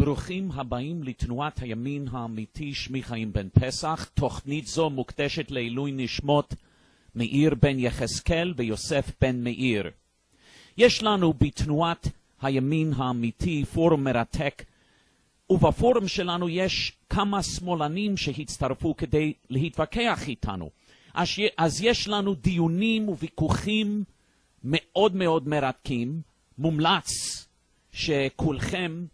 ברוכים הבאים לתנועת הימין האמיתי, שמי חיים בן פסח. תוכנית זו מוקדשת לעילוי נשמות מאיר בן יחזקאל ויוסף בן מאיר. יש לנו בתנועת הימין האמיתי פורום מרתק, ובפורום שלנו יש כמה שמאלנים שהצטרפו כדי להתווכח איתנו. אז יש לנו דיונים וויכוחים מאוד מאוד מרתקים. מומלץ שכולכם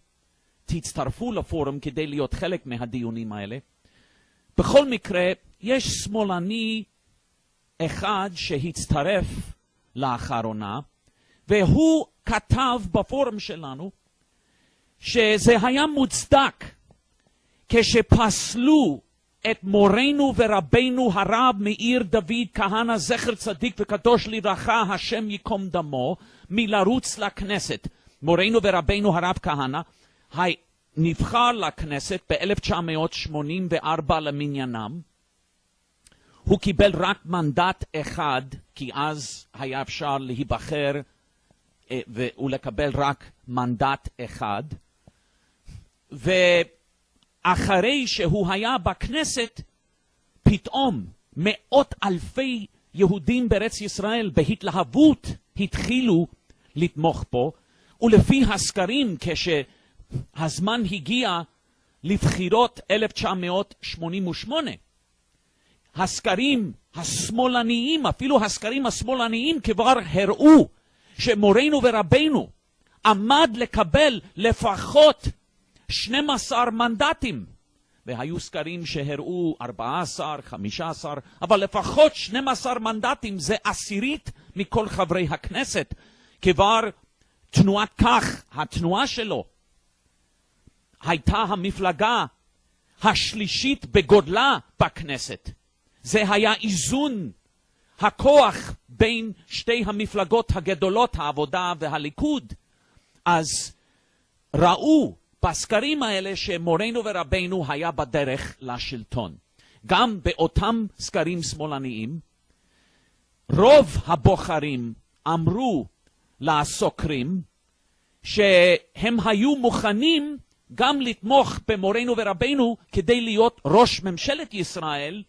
תצטרפו לפורום כדי להיות חלק מהדיונים האלה. בכל מקרה, יש שמאלני אחד שהצטרף לאחרונה, והוא כתב בפורום שלנו שזה היה מוצדק כשפסלו את מורנו ורבנו הרב מאיר דוד כהנא זכר צדיק וקדוש לברכה השם ייקום דמו מלרוץ לכנסת. מורנו ורבנו הרב כהנא נבחר לכנסת ב-1984 למניינם. הוא קיבל רק מנדט אחד, כי אז היה אפשר להיבחר ולקבל רק מנדט אחד. ואחרי שהוא היה בכנסת, פתאום מאות אלפי יהודים בארץ ישראל בהתלהבות התחילו לתמוך בו, ולפי הסקרים כשהזמן הגיע לבחירות 1988, הסקרים השמאלניים, אפילו הסקרים השמאלניים כבר הראו שמורנו ורבנו עמד לקבל לפחות 12 מנדטים, והיו סקרים שהראו 14, 15, אבל לפחות 12 מנדטים, זה עשירית מכל חברי הכנסת. כבר תנועת כך, התנועה שלו, הייתה המפלגה השלישית בגודלה בכנסת. זה היה איזון הכוח בין שתי המפלגות הגדולות, העבודה והליכוד. אז ראו בסקרים האלה שמורנו ורבנו היה בדרך לשלטון. גם באותם סקרים שמאלניים, רוב הבוחרים אמרו לסוקרים שהם היו מוכנים גם לתמוך במורנו ורבנו כדי להיות ראש ממשלת ישראל,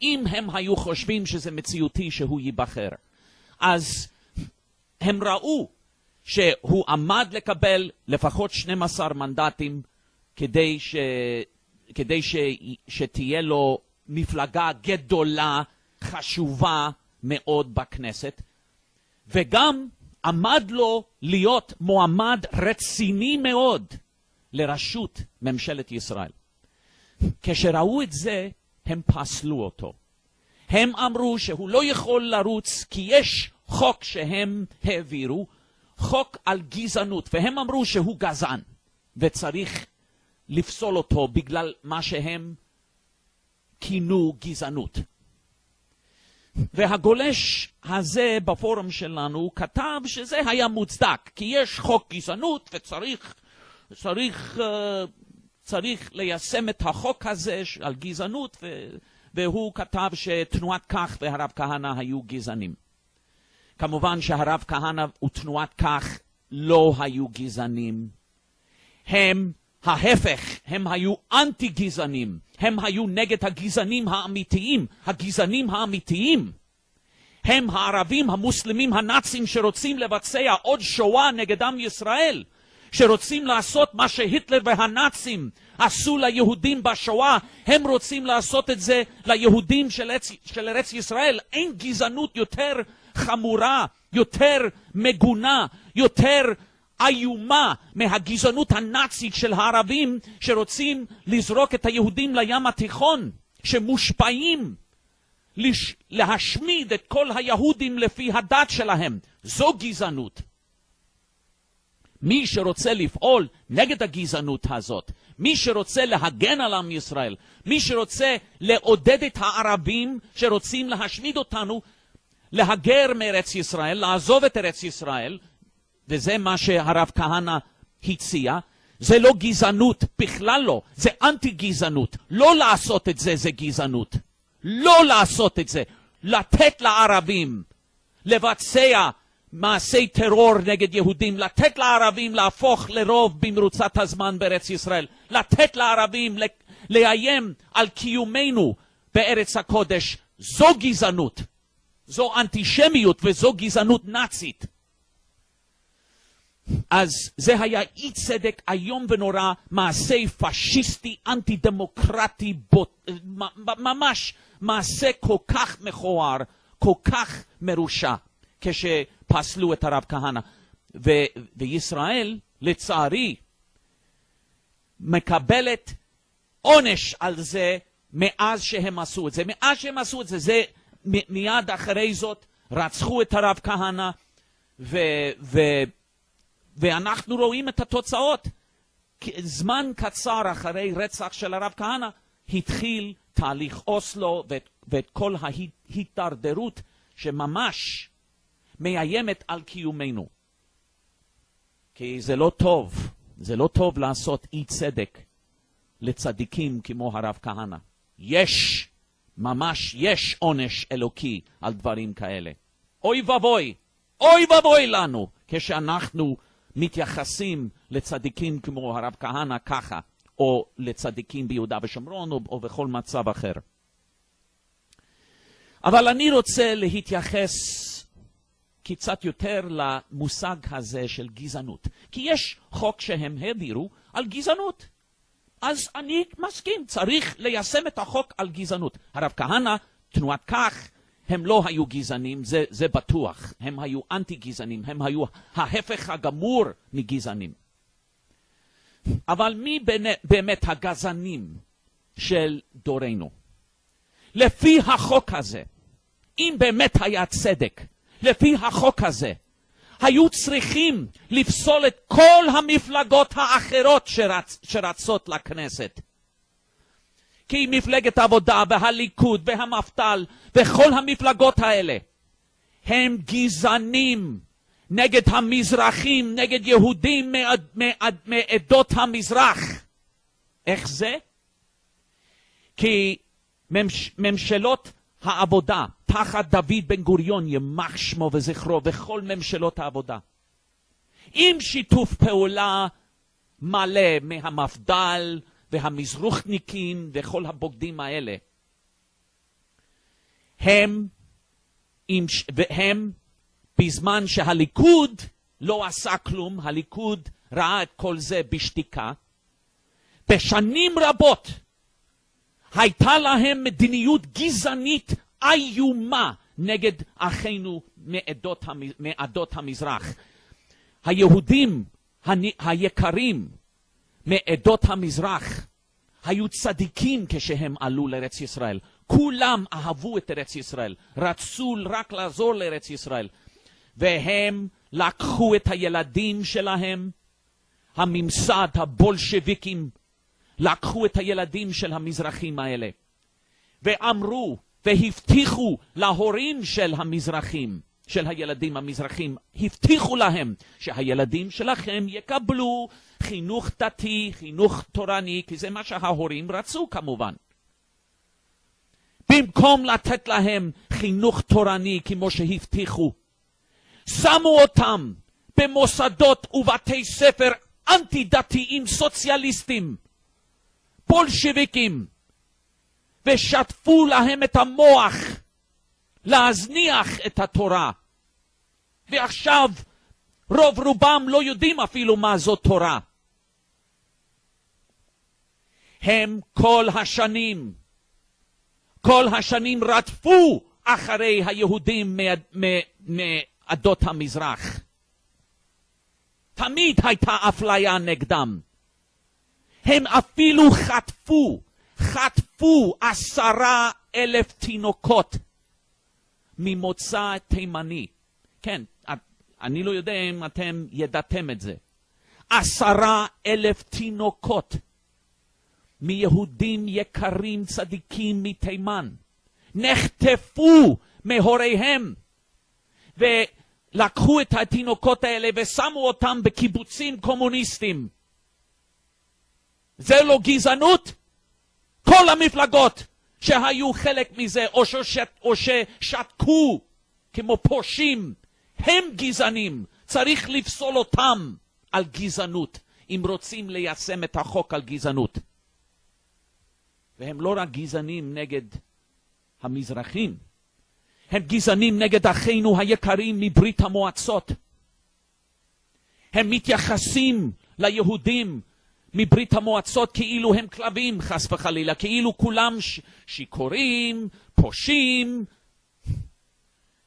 אם הם היו חושבים שזה מציאותי שהוא ייבחר. אז הם ראו שהוא עמד לקבל לפחות 12 מנדטים כדי שתהיה לו מפלגה גדולה, חשובה מאוד בכנסת, וגם עמד לו להיות מועמד רציני מאוד לראשות ממשלת ישראל. כשראו את זה, הם פסלו אותו. הם אמרו שהוא לא יכול לרוץ כי יש חוק שהם העבירו, חוק על גזענות, והם אמרו שהוא גזען וצריך לפסול אותו בגלל מה שהם כינו גזענות. והגולש הזה בפורום שלנו כתב שזה היה מוצדק, כי יש חוק גזענות וצריך ליישם את החוק הזה על גזענות, והוא כתב שתנועת כך והרב כהנא היו גזענים. כמובן שהרב כהנא ותנועת כך לא היו גזענים. הם ההפך, הם היו אנטי גזענים. הם היו נגד הגזענים האמיתיים. הגזענים האמיתיים הם הערבים המוסלמים הנאצים שרוצים לבצע עוד שואה נגד עם ישראל, שרוצים לעשות מה שהיטלר והנאצים עשו ליהודים בשואה, הם רוצים לעשות את זה ליהודים של ארץ ישראל. אין גזענות יותר חמורה, יותר מגונה, יותר איומה מהגזענות הנאצית של הערבים שרוצים לזרוק את היהודים לים התיכון, שמושפעים להשמיד את כל היהודים לפי הדת שלהם. זו גזענות. מי שרוצה לפעול נגד הגזענות הזאת, מי שרוצה להגן על עם ישראל, מי שרוצה לעודד את הערבים שרוצים להשמיד אותנו, להגר מארץ ישראל, לעזוב את ארץ ישראל, וזה מה שהרב כהנא הציע, זה לא גזענות, בכלל לא, זה אנטי גזענות. לא לעשות את זה זה גזענות. לא לעשות את זה, לתת לערבים לבצע מעשי טרור נגד יהודים, לתת לערבים להפוך לרוב במרוצת הזמן בארץ ישראל, לתת לערבים לאיים על קיומנו בארץ הקודש, זו גזענות, זו אנטישמיות וזו גזענות נאצית. אז זה היה אי צדק איום ונורא, מעשה פשיסטי, אנטי דמוקרטי, ממש מעשה כל כך מכוער, כל כך מרושע, כשפסלו את הרב כהנא. וישראל, לצערי, מקבלת עונש על זה מאז שהם עשו את זה. מאז שהם עשו את זה, זה מיד אחרי זאת רצחו את הרב כהנא, ואנחנו רואים את התוצאות. זמן קצר אחרי רצח של הרב כהנא התחיל תהליך אוסלו ואת כל ההידרדרות שממש מאיימת על קיומנו. כי זה לא טוב, זה לא טוב לעשות אי צדק לצדיקים כמו הרב כהנא. יש, ממש יש עונש אלוקי על דברים כאלה. אוי ובוי לנו כשאנחנו מתייחסים לצדיקים כמו הרב כהנא ככה, או לצדיקים ביהודה ושומרון, או בכל מצב אחר. אבל אני רוצה להתייחס קצת יותר למושג הזה של גזענות. כי יש חוק שהם העבירו על גזענות. אז אני מסכים, צריך ליישם את החוק על גזענות. הרב כהנא, תנועת כך, הם לא היו גזענים, זה בטוח. הם היו אנטי גזענים, הם היו ההפך הגמור מגזענים. אבל מי באמת הגזענים של דורנו? לפי החוק הזה, אם באמת היה צדק, לפי החוק הזה, היו צריכים לפסול את כל המפלגות האחרות שרצות לכנסת. כי מפלגת העבודה והליכוד והמפת"ל וכל המפלגות האלה הם גזענים נגד המזרחים, נגד יהודים מעדות המזרח. איך זה? כי ממשלות העבודה תחת דוד בן גוריון, יימח שמו וזכרו, וכל ממשלות העבודה, עם שיתוף פעולה מלא מהמפד"ל והמזרוחניקים וכל הבוגדים האלה, הם בזמן שהליכוד לא עשה כלום, הליכוד ראה את כל זה בשתיקה, בשנים רבות הייתה להם מדיניות גזענית איומה נגד אחינו מעדות המזרח. היהודים היקרים מעדות המזרח היו צדיקים כשהם עלו לארץ ישראל. כולם אהבו את ארץ ישראל, רצו רק לעזור לארץ ישראל. והם לקחו את הילדים שלהם, הממסד, הבולשביקים, לקחו את הילדים של המזרחים האלה. ואמרו והבטיחו להורים של המזרחים, של הילדים המזרחים, הבטיחו להם שהילדים שלכם יקבלו חינוך דתי, חינוך תורני, כי זה מה שההורים רצו כמובן. במקום לתת להם חינוך תורני כמו שהבטיחו, שמו אותם במוסדות ובתי ספר אנטי דתיים סוציאליסטים, בולשביקים, ושטפו להם את המוח להזניח את התורה. ועכשיו רוב רובם לא יודעים אפילו מה זאת תורה. הם כל השנים רדפו אחרי היהודים מעדות המזרח. תמיד הייתה אפליה נגדם. הם אפילו חטפו 10,000 תינוקות ממוצא תימני. כן, אני לא יודע אם אתם ידעתם את זה. 10,000 תינוקות מיהודים יקרים צדיקים מתימן נחטפו מהוריהם ולקחו את התינוקות האלה ושמו אותם בקיבוצים קומוניסטיים. זה לא גזענות? כל המפלגות שהיו חלק מזה או ששתקו כמו פושעים, הם גזענים, צריך לפסול אותם על גזענות, אם רוצים ליישם את החוק על גזענות. והם לא רק גזענים נגד המזרחים, הם גזענים נגד אחינו היקרים מברית המועצות. הם מתייחסים ליהודים מברית המועצות כאילו הם כלבים, חס וחלילה, כאילו כולם שיכורים, פושעים,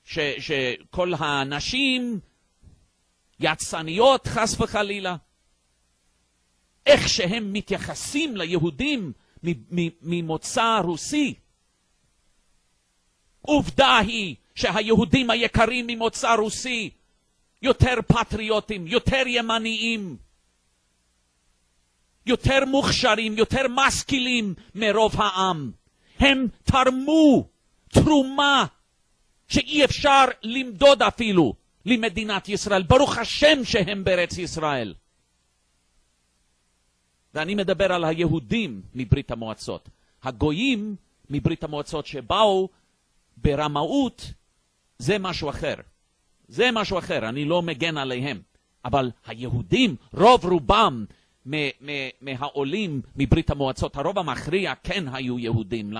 שכל האנשים יצניות, חס וחלילה. איך שהם מתייחסים ליהודים ממוצא רוסי. עובדה היא שהיהודים היקרים ממוצא רוסי יותר פטריוטים, יותר ימניים, יותר מוכשרים, יותר משכילים מרוב העם. הם תרמו תרומה שאי אפשר למדוד אפילו למדינת ישראל. ברוך השם שהם בארץ ישראל. ואני מדבר על היהודים מברית המועצות. הגויים מברית המועצות שבאו ברמאות, זה משהו אחר. זה משהו אחר, אני לא מגן עליהם. אבל היהודים, רוב רובם מהעולים מברית המועצות, הרוב המכריע כן היו יהודים,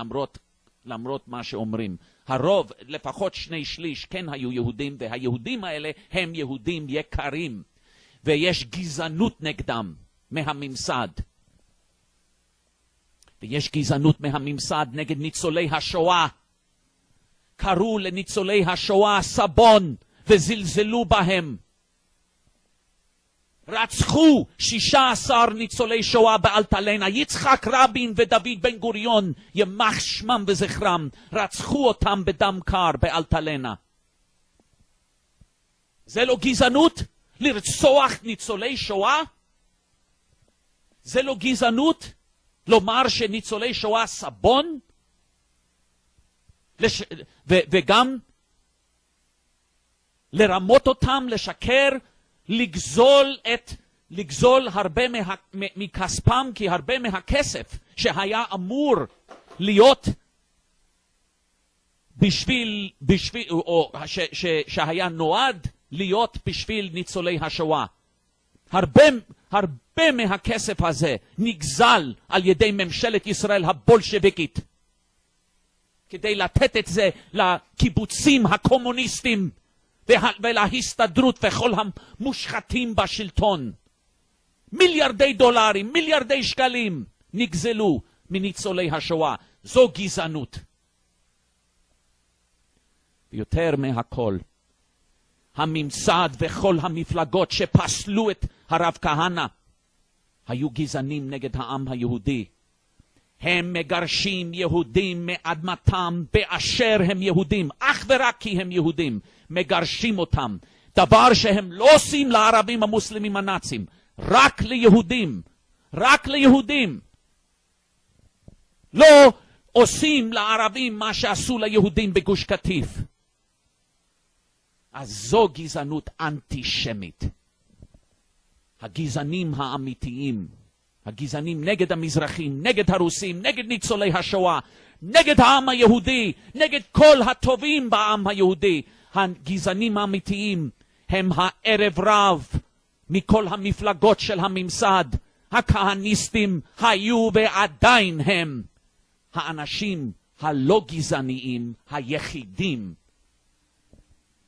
למרות מה שאומרים. הרוב, לפחות 2/3, כן היו יהודים, והיהודים האלה הם יהודים יקרים. ויש גזענות נגדם מהממסד. ויש גזענות מהממסד נגד ניצולי השואה. קראו לניצולי השואה סבון וזלזלו בהם. רצחו 16 ניצולי שואה באלטלנה. יצחק רבין ודוד בן גוריון, ימח שמם וזכרם, רצחו אותם בדם קר באלטלנה. זה לא גזענות? לרצוח ניצולי שואה? זה לא גזענות? לומר שניצולי שואה סבון? וגם לרמות אותם, לשקר, לגזול הרבה מכספם, כי הרבה מהכסף שהיה אמור להיות או שהיה נועד להיות בשביל ניצולי השואה. הרבה מהכסף הזה נגזל על ידי ממשלת ישראל הבולשביקית, כדי לתת את זה לקיבוצים הקומוניסטים ולהסתדרות וכל המושחתים בשלטון. מיליארדי דולרים, מיליארדי שקלים נגזלו מניצולי השואה. זו גזענות. יותר מהכל, הממסד וכל המפלגות שפסלו את הרב כהנא היו גזענים נגד העם היהודי. הם מגרשים יהודים מאדמתם באשר הם יהודים, אך ורק כי הם יהודים, מגרשים אותם. דבר שהם לא עושים לערבים המוסלמים הנאצים, רק ליהודים, רק ליהודים. לא עושים לערבים מה שעשו ליהודים בגוש קטיף. אז זו גזענות אנטישמית. הגזענים האמיתיים, הגזענים נגד המזרחים, נגד הרוסים, נגד ניצולי השואה, נגד העם היהודי, נגד כל הטובים בעם היהודי. הגזענים האמיתיים הם הערב רב מכל המפלגות של הממסד. הכהניסטים היו ועדיין הם האנשים הלא גזעניים היחידים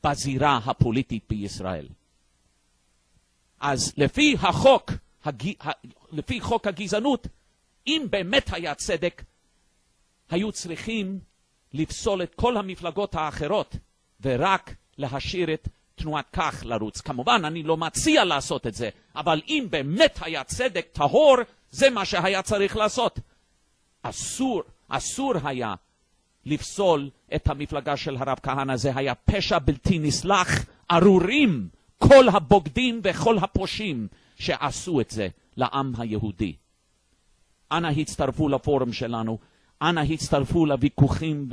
בזירה הפוליטית בישראל. אז לפי חוק הגזענות, אם באמת היה צדק, היו צריכים לפסול את כל המפלגות האחרות ורק להשאיר את תנועת כך לרוץ. כמובן, אני לא מציע לעשות את זה, אבל אם באמת היה צדק טהור, זה מה שהיה צריך לעשות. אסור היה לפסול את המפלגה של הרב כהנא. זה היה פשע בלתי נסלח. ארורים כל הבוגדים וכל הפושעים שעשו את זה לעם היהודי. אנא הצטרפו לפורום שלנו, אנא הצטרפו לוויכוחים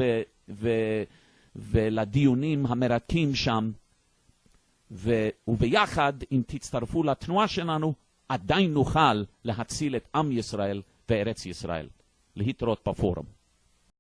ולדיונים המרתקים שם, וביחד, אם תצטרפו לתנועה שלנו, עדיין נוכל להציל את עם ישראל וארץ ישראל. להתראות בפורום.